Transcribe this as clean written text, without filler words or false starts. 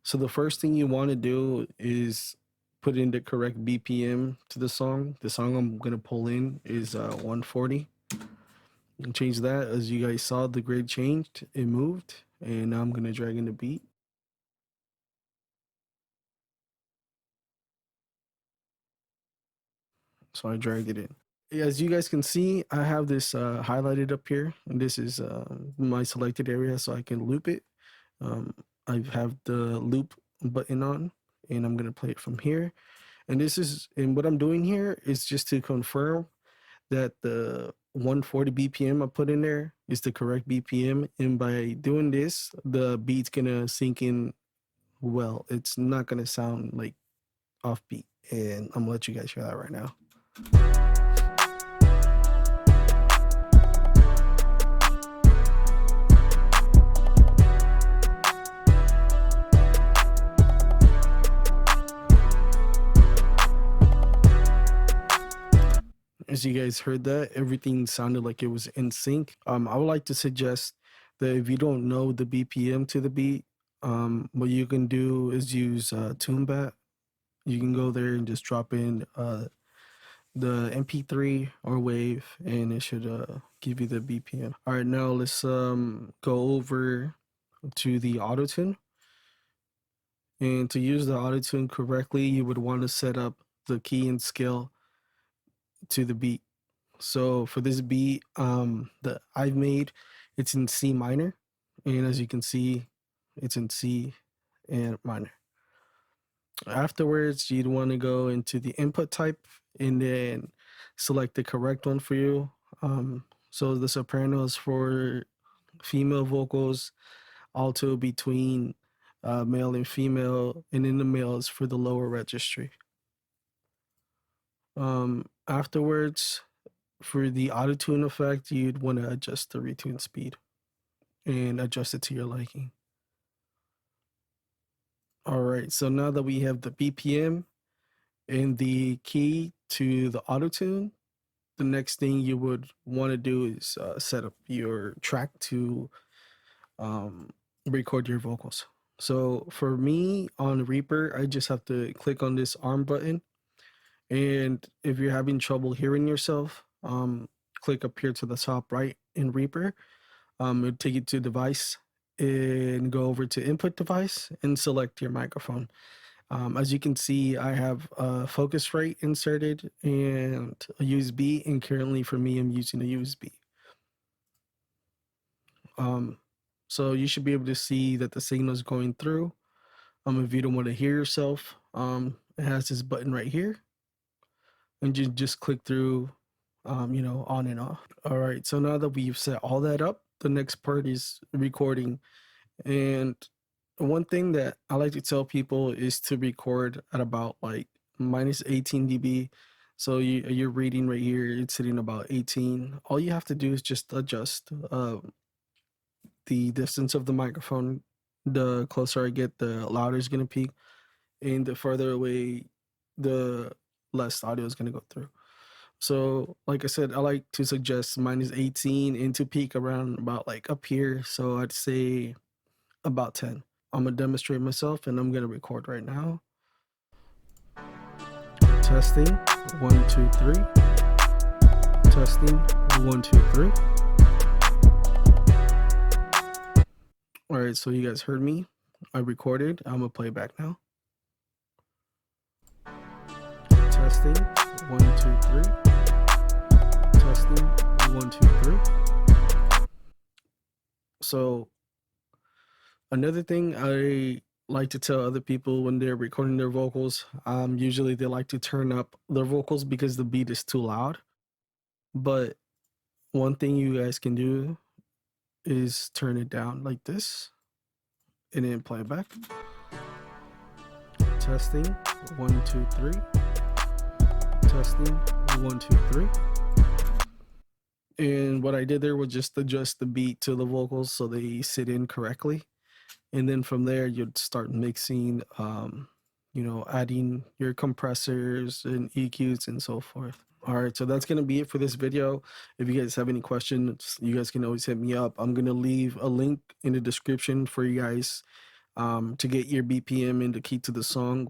So the first thing you want to do is put in the correct BPM to the song. The song I'm gonna pull in is 140. And change that. As you guys saw, the grid changed, it moved, and now I'm gonna drag in the beat. So I dragged it in. As you guys can see, I have this highlighted up here, and this is my selected area, so I can loop it. Um, I have the loop button on, and I'm gonna play it from here. And what I'm doing here is just to confirm that the 140 BPM I put in there is the correct BPM. And by doing this, the beat's gonna sink in well. It's not gonna sound like offbeat. And I'm gonna let you guys hear that right now. As you guys heard that, everything sounded like it was in sync. I would like to suggest that if you don't know the BPM to the beat, what you can do is use TuneBat. You can go there and just drop in the MP3 or wave, and it should give you the BPM. All right, now let's go over to the Autotune. And to use the Autotune correctly, you would want to set up the key and scale to the beat. So for this beat that I've made, it's in C minor, and as you can see, it's in C and minor. Afterwards, you'd want to go into the input type and then select the correct one for you. So the soprano is for female vocals, alto between male and female, and in the male is for the lower registry. Afterwards, for the auto-tune effect, you'd want to adjust the retune speed and adjust it to your liking. All right, so now that we have the BPM and the key to the auto-tune, the next thing you would want to do is set up your track to record your vocals. So for me on Reaper, I just have to click on this arm button. And if you're having trouble hearing yourself, click up here to the top right in Reaper. It'll take you to device and go over to input device and select your microphone. As you can see, I have a Focusrite inserted and a USB, and currently for me, I'm using a USB. So you should be able to see that the signal is going through. If you don't want to hear yourself, it has this button right here, and you just click through, on and off. All right, so now that we've set all that up, the next part is recording. And one thing that I like to tell people is to record at about like minus 18 dB. So you're reading right here, it's sitting about 18. All you have to do is just adjust the distance of the microphone. The closer I get, the louder it's gonna peak, and the further away, the less audio is gonna go through. So, like I said, I like to suggest minus 18 and to peak around about like up here. So I'd say about 10. I'm gonna demonstrate myself and I'm gonna record right now. Testing, 1, 2, 3. Testing, 1, 2, 3. All right, so you guys heard me. I recorded. I'm gonna play back now. Testing, 1, 2, 3. Testing, 1, 2, 3. So another thing I like to tell other people when they're recording their vocals, usually they like to turn up their vocals because the beat is too loud. But one thing you guys can do is turn it down like this and then play it back. Testing, 1, 2, 3. Testing, 1, 2, 3. And what I did there was just adjust the beat to the vocals so they sit in correctly. And then from there, you'd start mixing, adding your compressors and EQs and so forth. All right, so that's going to be it for this video. If you guys have any questions, you guys can always hit me up. I'm going to leave a link in the description for you guys to get your BPM and the key to the song